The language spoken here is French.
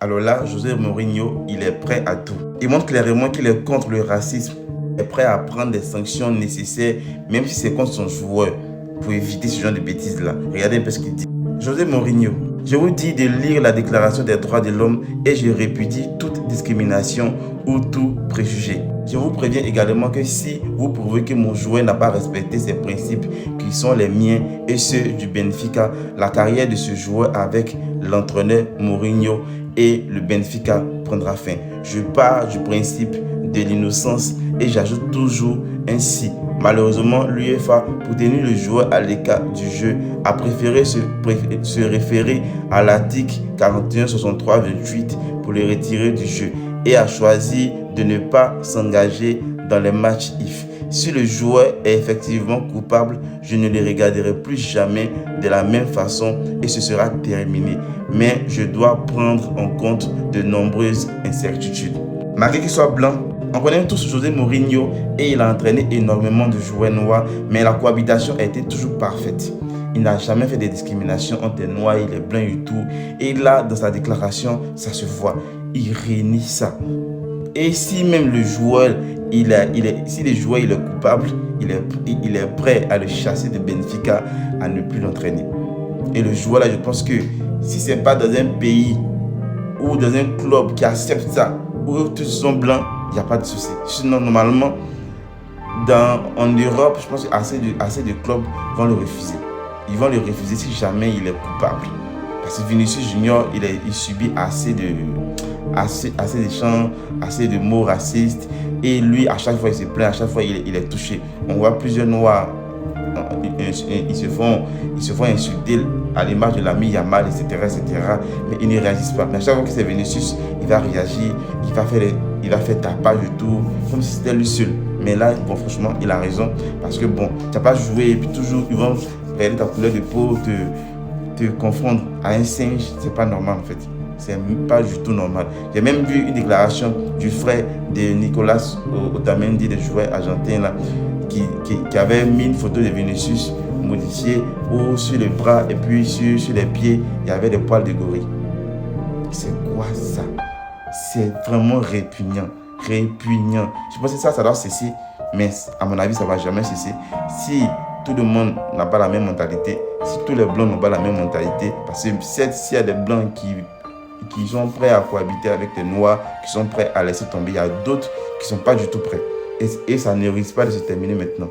Alors là, José Mourinho, il est prêt à tout. Il montre clairement qu'il est contre le racisme, il est prêt à prendre des sanctions nécessaires, même si c'est contre son joueur, pour éviter ce genre de bêtises-là. Regardez un peu ce qu'il dit. José Mourinho, je vous dis de lire la Déclaration des droits de l'homme et je répudie toute discrimination ou tout préjugé. Je vous préviens également que si vous prouvez que mon joueur n'a pas respecté ces principes qui sont les miens et ceux du Benfica, la carrière de ce joueur avec l'entraîneur Mourinho et le Benfica prendra fin. Je pars du principe de l'innocence et j'ajoute toujours ainsi. Malheureusement, l'UEFA, pour tenir le joueur à l'écart du jeu, a préféré se référer à l'article 41-63-28 pour le retirer du jeu et a choisi de ne pas s'engager dans les matchs IF. Si le joueur est effectivement coupable, je ne le regarderai plus jamais de la même façon et ce sera terminé. Mais je dois prendre en compte de nombreuses incertitudes. Malgré qu'il soit blanc, on connaît tous José Mourinho et il a entraîné énormément de joueurs noirs, mais la cohabitation a été toujours parfaite. Il n'a jamais fait de discrimination entre les noirs et les blancs et tout. Et là, dans sa déclaration, ça se voit. Il réunit ça. Et si même le joueur, si le joueur il est coupable, il est prêt à le chasser de Benfica, à ne plus l'entraîner. Et le joueur là, je pense que si ce n'est pas dans un pays ou dans un club qui accepte ça, où tous sont blancs, il n'y a pas de souci. Sinon, normalement, en Europe, je pense qu'assez de clubs vont le refuser. Ils vont le refuser si jamais il est coupable. Parce que Vinicius Junior, il subit assez de chants, assez de mots racistes. Et lui, à chaque fois, il se plaint, à chaque fois, il est touché. On voit plusieurs Noirs, ils se font insulter à l'image de l'ami Yamal, etc. Mais ils ne réagissent pas. Mais à chaque fois que c'est Vinicius, il va réagir, il va faire tapage et tout, comme si c'était lui seul. Mais là, bon, franchement, il a raison. Parce que bon, tu n'as pas joué et puis toujours, ils vont regarder ta couleur de peau, te confondre à un singe. C'est pas normal en fait. C'est pas du tout normal. J'ai même vu une déclaration du frère de Nicolas Otamendi, le joueur argentin là, qui avait mis une photo de Vinicius modifiée où sur les bras et puis sur les pieds, il y avait des poils de gorille. C'est quoi ça? C'est vraiment répugnant. Je pense que ça doit cesser, mais à mon avis, ça ne va jamais cesser. Si tout le monde n'a pas la même mentalité, si tous les blancs n'ont pas la même mentalité, parce que s'il y a des blancs qui sont prêts à cohabiter avec les noirs, qui sont prêts à laisser tomber, il y a d'autres qui ne sont pas du tout prêts. Et ça ne risque pas de se terminer maintenant.